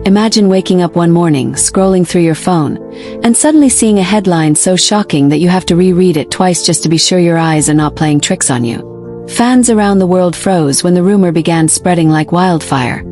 Imagine waking up one morning, scrolling through your phone, and suddenly seeing a headline so shocking that you have to reread it twice just to be sure your eyes are not playing tricks on you. Fans around the world froze when the rumor began spreading like wildfire.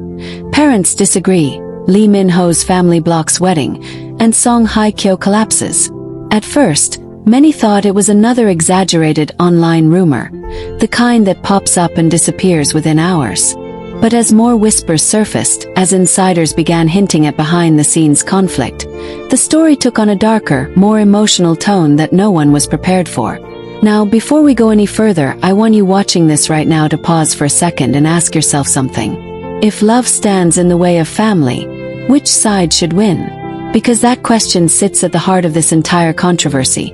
Parents disagree, Lee Min-ho's family blocks wedding, and Song Hye Kyo collapses. At first, many thought it was another exaggerated online rumor, the kind that pops up and disappears within hours. But as more whispers surfaced, as insiders began hinting at behind-the-scenes conflict, the story took on a darker, more emotional tone that no one was prepared for. Now, before we go any further, I want you watching this right now to pause for a second and ask yourself something. If love stands in the way of family, which side should win? Because that question sits at the heart of this entire controversy.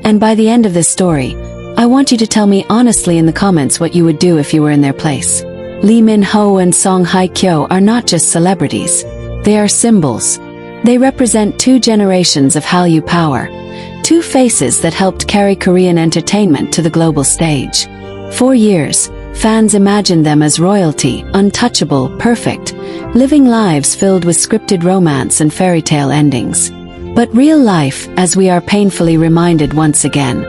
And by the end of this story, I want you to tell me honestly in the comments what you would do if you were in their place. Lee Min-ho and Song Hye Kyo are not just celebrities. They are symbols. They represent two generations of Hallyu power, two faces that helped carry Korean entertainment to the global stage. For years, fans imagined them as royalty, untouchable, perfect, living lives filled with scripted romance and fairy tale endings. But real life, as we are painfully reminded once again,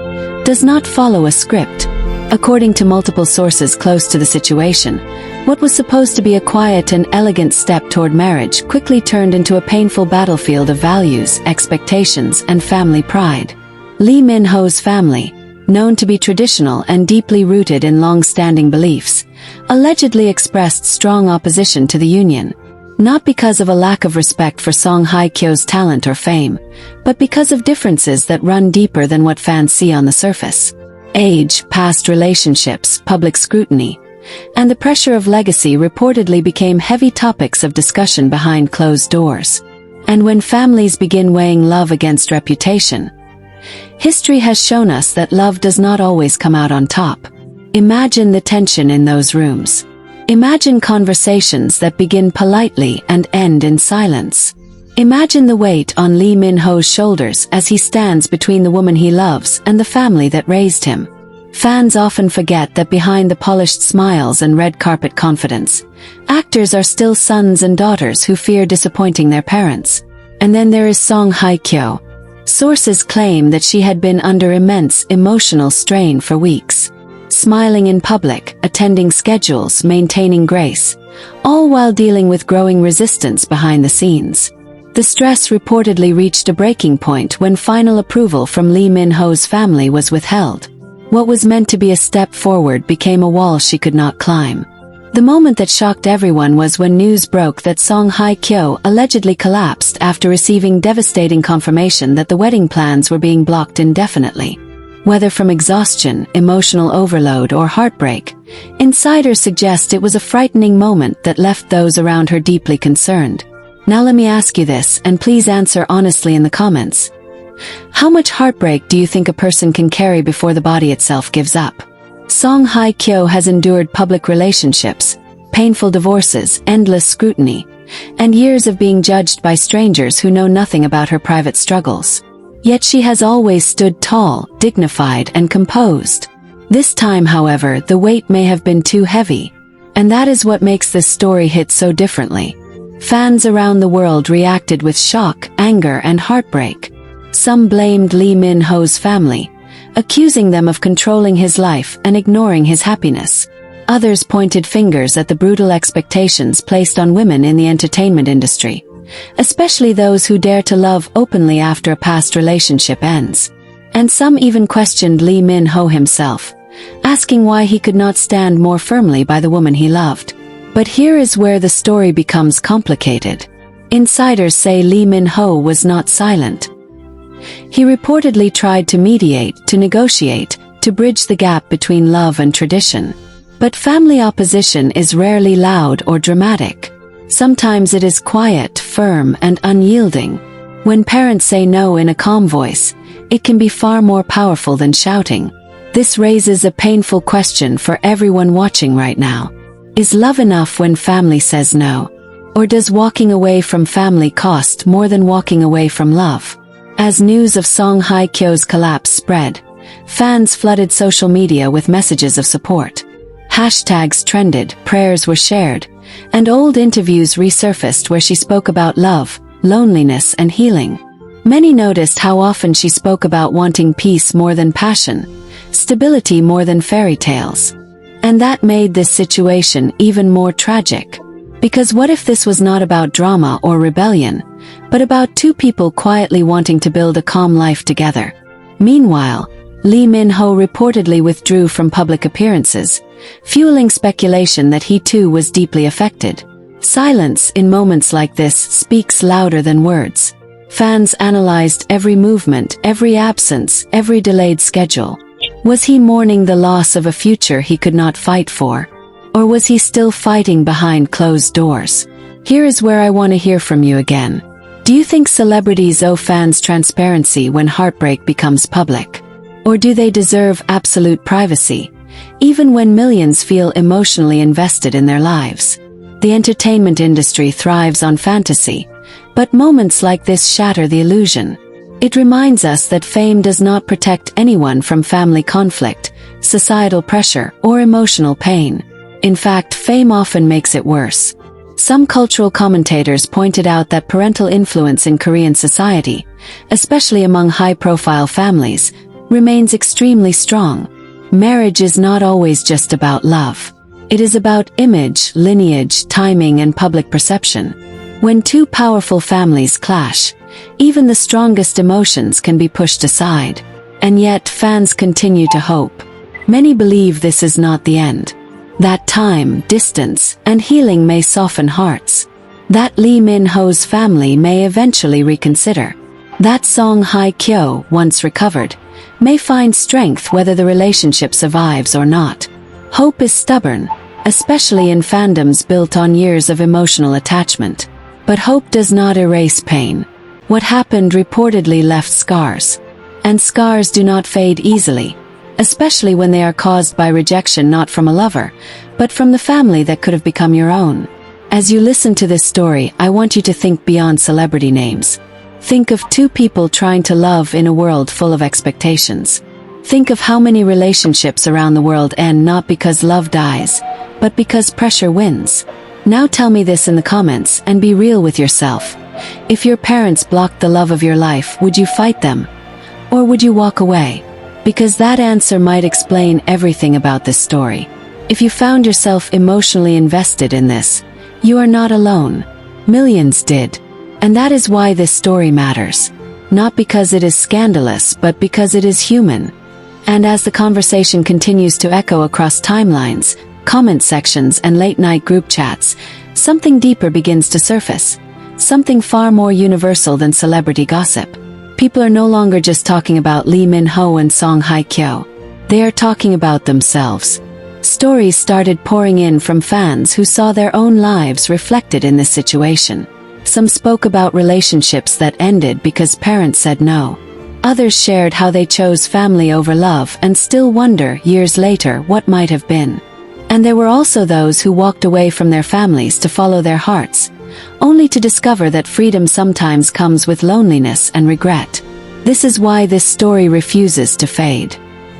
does not follow a script. According to multiple sources close to the situation, what was supposed to be a quiet and elegant step toward marriage quickly turned into a painful battlefield of values, expectations, and family pride. Lee Min-ho's family, known to be traditional and deeply rooted in long-standing beliefs, allegedly expressed strong opposition to the union, not because of a lack of respect for Song Hye Kyo's talent or fame, but because of differences that run deeper than what fans see on the surface. Age, past relationships, public scrutiny, and the pressure of legacy reportedly became heavy topics of discussion behind closed doors. And when families begin weighing love against reputation, history has shown us that love does not always come out on top. Imagine the tension in those rooms. Imagine conversations that begin politely and end in silence. Imagine the weight on Lee Min-ho's shoulders as he stands between the woman he loves and the family that raised him. Fans often forget that behind the polished smiles and red carpet confidence, actors are still sons and daughters who fear disappointing their parents. And then there is Song Hye Kyo. Sources claim that she had been under immense emotional strain for weeks. Smiling in public, attending schedules, maintaining grace, all while dealing with growing resistance behind the scenes. The stress reportedly reached a breaking point when final approval from Lee Min-ho's family was withheld. What was meant to be a step forward became a wall she could not climb. The moment that shocked everyone was when news broke that Song Hye Kyo allegedly collapsed after receiving devastating confirmation that the wedding plans were being blocked indefinitely. Whether from exhaustion, emotional overload, or heartbreak, insiders suggest it was a frightening moment that left those around her deeply concerned. Now let me ask you this, and please answer honestly in the comments. How much heartbreak do you think a person can carry before the body itself gives up? Song Hye Kyo has endured public relationships, painful divorces, endless scrutiny, and years of being judged by strangers who know nothing about her private struggles. Yet she has always stood tall, dignified, and composed. This time, however, the weight may have been too heavy, and that is what makes this story hit so differently. Fans around the world reacted with shock, anger, and heartbreak. Some blamed Lee Min-ho's family, accusing them of controlling his life and ignoring his happiness. Others pointed fingers at the brutal expectations placed on women in the entertainment industry, especially those who dare to love openly after a past relationship ends. And some even questioned Lee Min-ho himself, asking why he could not stand more firmly by the woman he loved. But here is where the story becomes complicated. Insiders say Lee Min-ho was not silent. He reportedly tried to mediate, to negotiate, to bridge the gap between love and tradition. But family opposition is rarely loud or dramatic. Sometimes it is quiet, firm, and unyielding. When parents say no in a calm voice, it can be far more powerful than shouting. This raises a painful question for everyone watching right now. Is love enough when family says no? Or does walking away from family cost more than walking away from love? As news of Song Hye Kyo's collapse spread, fans flooded social media with messages of support. Hashtags trended, prayers were shared, and old interviews resurfaced where she spoke about love, loneliness, and healing. Many noticed how often she spoke about wanting peace more than passion, stability more than fairy tales. And that made this situation even more tragic. Because what if this was not about drama or rebellion, but about two people quietly wanting to build a calm life together? Meanwhile, Lee Min-ho reportedly withdrew from public appearances, fueling speculation that he too was deeply affected. Silence in moments like this speaks louder than words. Fans analyzed every movement, every absence, every delayed schedule. Was he mourning the loss of a future he could not fight for? Or was he still fighting behind closed doors? Here is where I want to hear from you again. Do you think celebrities owe fans transparency when heartbreak becomes public? Or do they deserve absolute privacy, even when millions feel emotionally invested in their lives? The entertainment industry thrives on fantasy, but moments like this shatter the illusion. It reminds us that fame does not protect anyone from family conflict, societal pressure, or emotional pain. In fact, fame often makes it worse. Some cultural commentators pointed out that parental influence in Korean society, especially among high-profile families, remains extremely strong. Marriage is not always just about love. It is about image, lineage, timing, and public perception. When two powerful families clash, even the strongest emotions can be pushed aside. And yet, fans continue to hope. Many believe this is not the end. That time, distance, and healing may soften hearts. That Lee Min-ho's family may eventually reconsider. That Song Hye Kyo, once recovered, may find strength whether the relationship survives or not. Hope is stubborn, especially in fandoms built on years of emotional attachment. But hope does not erase pain. What happened reportedly left scars. And scars do not fade easily, especially when they are caused by rejection not from a lover, but from the family that could have become your own. As you listen to this story, I want you to think beyond celebrity names. Think of two people trying to love in a world full of expectations. Think of how many relationships around the world end not because love dies, but because pressure wins. Now tell me this in the comments and be real with yourself. If your parents blocked the love of your life, would you fight them? Or would you walk away? Because that answer might explain everything about this story. If you found yourself emotionally invested in this, you are not alone. Millions did. And that is why this story matters. Not because it is scandalous, but because it is human. And as the conversation continues to echo across timelines, comment sections, and late-night group chats, something deeper begins to surface. Something far more universal than celebrity gossip. People are no longer just talking about Lee Min-ho and Song Hye Kyo. They are talking about themselves. Stories started pouring in from fans who saw their own lives reflected in this situation. Some spoke about relationships that ended because parents said no. Others shared how they chose family over love and still wonder years later what might have been. And there were also those who walked away from their families to follow their hearts, only to discover that freedom sometimes comes with loneliness and regret. This is why this story refuses to fade.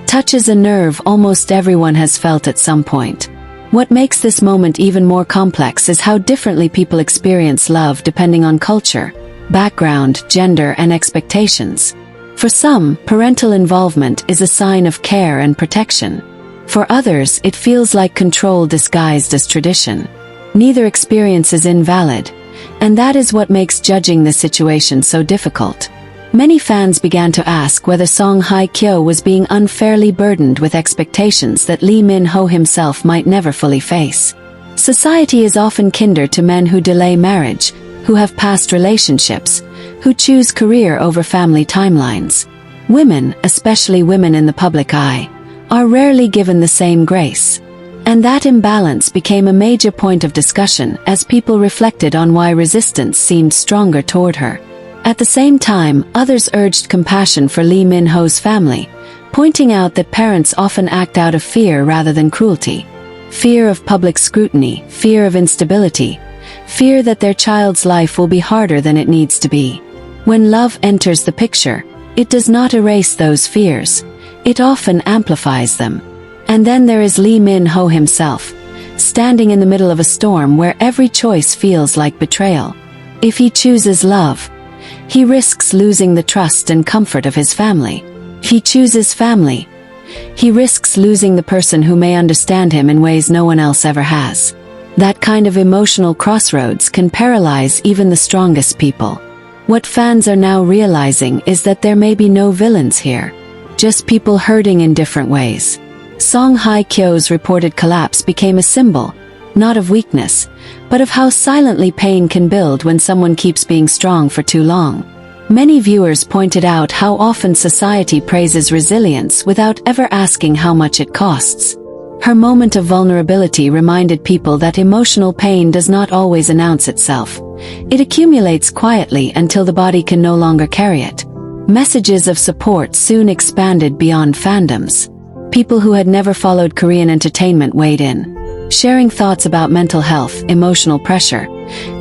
Touches a nerve almost everyone has felt at some point. What makes this moment even more complex is how differently people experience love depending on culture, background, gender, and expectations. For some, parental involvement is a sign of care and protection. For others, it feels like control disguised as tradition. Neither experience is invalid, and that is what makes judging the situation so difficult. Many fans began to ask whether Song Hye Kyo was being unfairly burdened with expectations that Lee Min-ho himself might never fully face. Society is often kinder to men who delay marriage, who have past relationships, who choose career over family timelines. Women, especially women in the public eye, are rarely given the same grace. And that imbalance became a major point of discussion as people reflected on why resistance seemed stronger toward her. At the same time, others urged compassion for Lee Min-ho's family, pointing out that parents often act out of fear rather than cruelty. Fear of public scrutiny, fear of instability, fear that their child's life will be harder than it needs to be. When love enters the picture, it does not erase those fears. It often amplifies them. And then there is Lee Min-ho himself, standing in the middle of a storm where every choice feels like betrayal. If he chooses love, he risks losing the trust and comfort of his family. If he chooses family, he risks losing the person who may understand him in ways no one else ever has. That kind of emotional crossroads can paralyze even the strongest people. What fans are now realizing is that there may be no villains here, just people hurting in different ways. Song Hye Kyo's reported collapse became a symbol, not of weakness, but of how silently pain can build when someone keeps being strong for too long. Many viewers pointed out how often society praises resilience without ever asking how much it costs. Her moment of vulnerability reminded people that emotional pain does not always announce itself. It accumulates quietly until the body can no longer carry it. Messages of support soon expanded beyond fandoms. People who had never followed Korean entertainment weighed in, sharing thoughts about mental health, emotional pressure,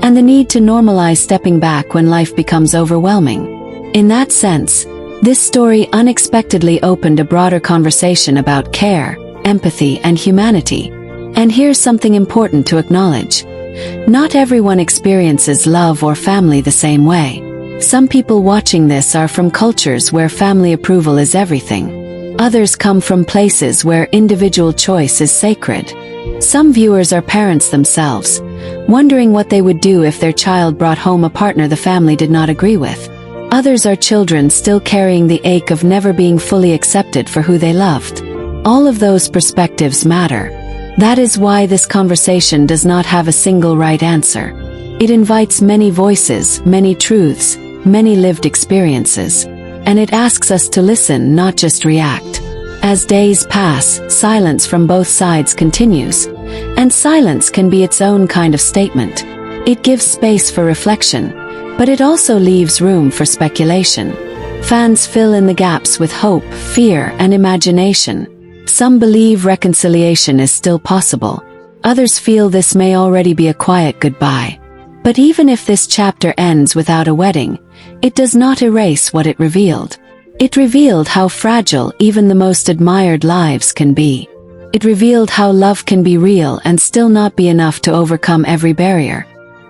and the need to normalize stepping back when life becomes overwhelming. In that sense, this story unexpectedly opened a broader conversation about care, empathy, and humanity. And here's something important to acknowledge. Not everyone experiences love or family the same way. Some people watching this are from cultures where family approval is everything. Others come from places where individual choice is sacred. Some viewers are parents themselves, wondering what they would do if their child brought home a partner the family did not agree with. Others are children still carrying the ache of never being fully accepted for who they loved. All of those perspectives matter. That is why this conversation does not have a single right answer. It invites many voices, many truths, many lived experiences. And it asks us to listen, not just react. As days pass, silence from both sides continues. And silence can be its own kind of statement. It gives space for reflection, but it also leaves room for speculation. Fans fill in the gaps with hope, fear, and imagination. Some believe reconciliation is still possible. Others feel this may already be a quiet goodbye. But even if this chapter ends without a wedding, it does not erase what it revealed. It revealed how fragile even the most admired lives can be. It revealed how love can be real and still not be enough to overcome every barrier.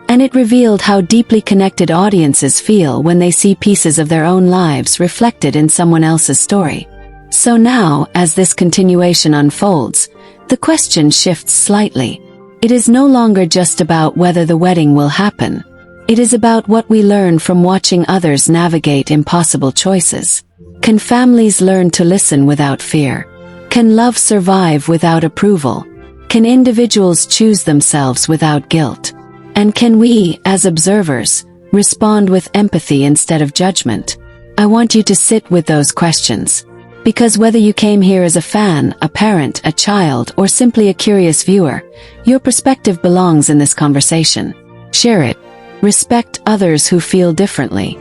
And it revealed how deeply connected audiences feel when they see pieces of their own lives reflected in someone else's story. So now, as this continuation unfolds, the question shifts slightly. It is no longer just about whether the wedding will happen. It is about what we learn from watching others navigate impossible choices. Can families learn to listen without fear? Can love survive without approval? Can individuals choose themselves without guilt? And can we, as observers, respond with empathy instead of judgment? I want you to sit with those questions. Because whether you came here as a fan, a parent, a child, or simply a curious viewer, your perspective belongs in this conversation. Share it. Respect others who feel differently.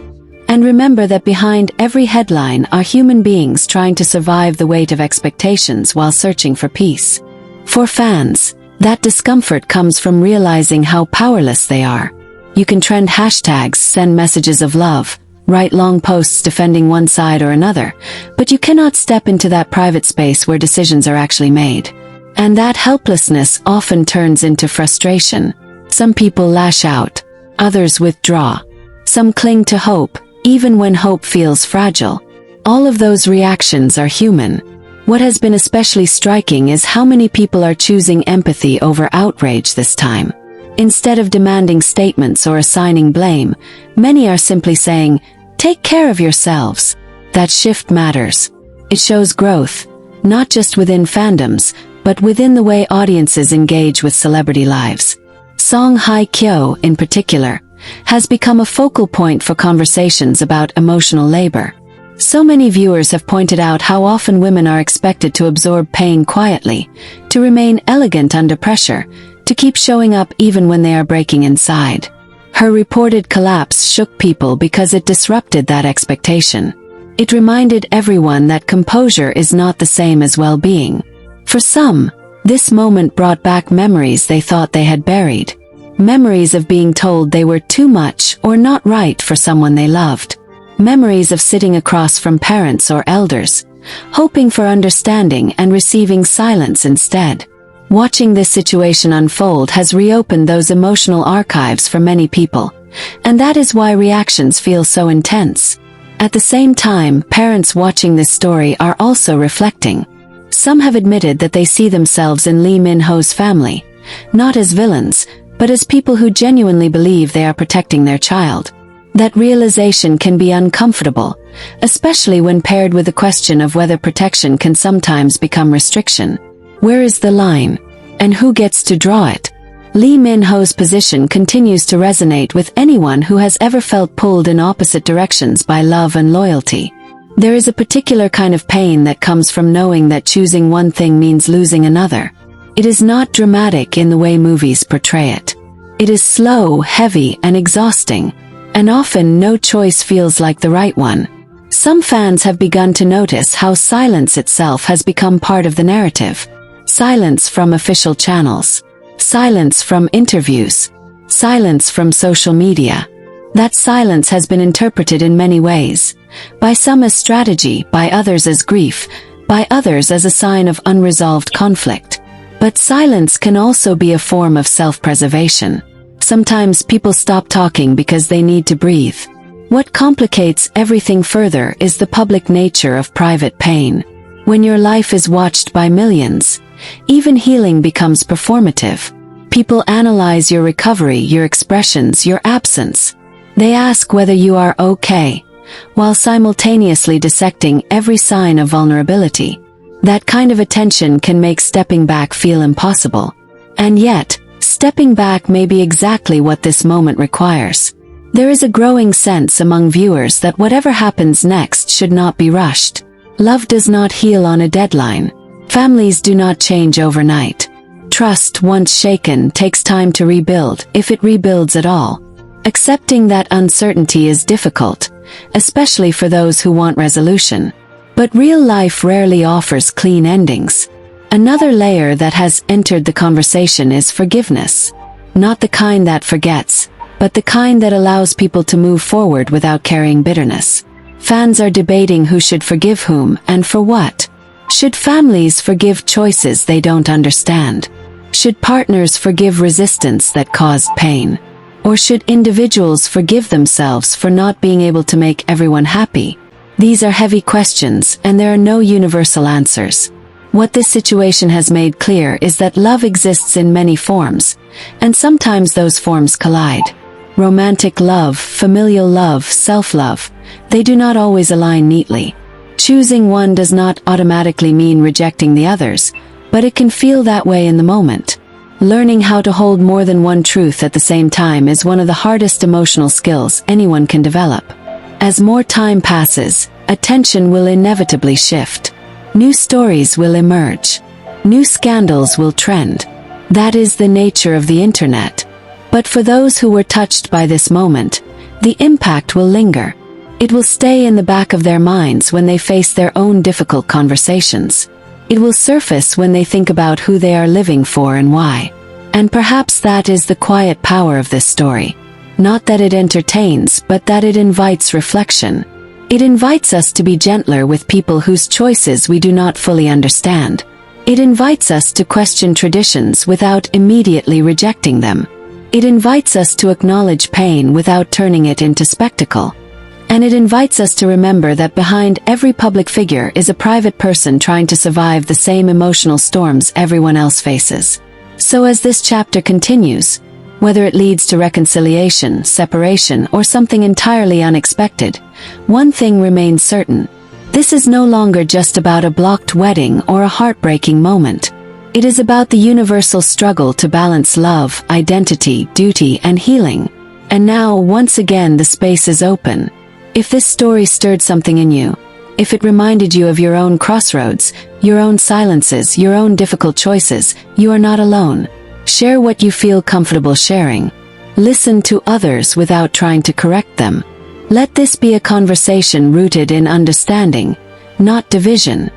And remember that behind every headline are human beings trying to survive the weight of expectations while searching for peace. For fans, that discomfort comes from realizing how powerless they are. You can trend hashtags, send messages of love, write long posts defending one side or another, but you cannot step into that private space where decisions are actually made. And that helplessness often turns into frustration. Some people lash out, others withdraw. Some cling to hope, even when hope feels fragile. All of those reactions are human. What has been especially striking is how many people are choosing empathy over outrage this time. Instead of demanding statements or assigning blame, many are simply saying, "Take care of yourselves." That shift matters. It shows growth, not just within fandoms, but within the way audiences engage with celebrity lives. Song Hye Kyo, in particular, has become a focal point for conversations about emotional labor. So many viewers have pointed out how often women are expected to absorb pain quietly, to remain elegant under pressure, to keep showing up even when they are breaking inside. Her reported collapse shook people because it disrupted that expectation. It reminded everyone that composure is not the same as well-being. For some, this moment brought back memories they thought they had buried. Memories of being told they were too much or not right for someone they loved. Memories of sitting across from parents or elders, hoping for understanding and receiving silence instead. Watching this situation unfold has reopened those emotional archives for many people, and that is why reactions feel so intense. At the same time, parents watching this story are also reflecting. Some have admitted that they see themselves in Lee Min-ho's family, not as villains, but as people who genuinely believe they are protecting their child. That realization can be uncomfortable, especially when paired with the question of whether protection can sometimes become restriction. Where is the line? And who gets to draw it? Lee Min-ho's position continues to resonate with anyone who has ever felt pulled in opposite directions by love and loyalty. There is a particular kind of pain that comes from knowing that choosing one thing means losing another. It is not dramatic in the way movies portray it. It is slow, heavy, and exhausting, and often no choice feels like the right one. Some fans have begun to notice how silence itself has become part of the narrative. Silence from official channels. Silence from interviews. Silence from social media. That silence has been interpreted in many ways. By some as strategy, by others as grief, by others as a sign of unresolved conflict. But silence can also be a form of self-preservation. Sometimes people stop talking because they need to breathe. What complicates everything further is the public nature of private pain. When your life is watched by millions, even healing becomes performative. People analyze your recovery, your expressions, your absence. They ask whether you are okay, while simultaneously dissecting every sign of vulnerability. That kind of attention can make stepping back feel impossible. And yet, stepping back may be exactly what this moment requires. There is a growing sense among viewers that whatever happens next should not be rushed. Love does not heal on a deadline. Families do not change overnight. Trust, once shaken, takes time to rebuild, if it rebuilds at all. Accepting that uncertainty is difficult, especially for those who want resolution. But real life rarely offers clean endings. Another layer that has entered the conversation is forgiveness. Not the kind that forgets, but the kind that allows people to move forward without carrying bitterness. Fans are debating who should forgive whom and for what. Should families forgive choices they don't understand? Should partners forgive resistance that caused pain? Or should individuals forgive themselves for not being able to make everyone happy? These are heavy questions, and there are no universal answers. What this situation has made clear is that love exists in many forms, and sometimes those forms collide. Romantic love, familial love, self-love, they do not always align neatly. Choosing one does not automatically mean rejecting the others, but it can feel that way in the moment. Learning how to hold more than one truth at the same time is one of the hardest emotional skills anyone can develop. As more time passes, attention will inevitably shift. New stories will emerge. New scandals will trend. That is the nature of the internet. But for those who were touched by this moment, the impact will linger. It will stay in the back of their minds when they face their own difficult conversations. It will surface when they think about who they are living for and why. And perhaps that is the quiet power of this story. Not that it entertains, but that it invites reflection. It invites us to be gentler with people whose choices we do not fully understand. It invites us to question traditions without immediately rejecting them. It invites us to acknowledge pain without turning it into spectacle. And it invites us to remember that behind every public figure is a private person trying to survive the same emotional storms everyone else faces. So as this chapter continues, whether it leads to reconciliation, separation, or something entirely unexpected, one thing remains certain. This is no longer just about a blocked wedding or a heartbreaking moment. It is about the universal struggle to balance love, identity, duty, and healing. And now, once again, the space is open. If this story stirred something in you, if it reminded you of your own crossroads, your own silences, your own difficult choices, you are not alone. Share what you feel comfortable sharing. Listen to others without trying to correct them. Let this be a conversation rooted in understanding, not division.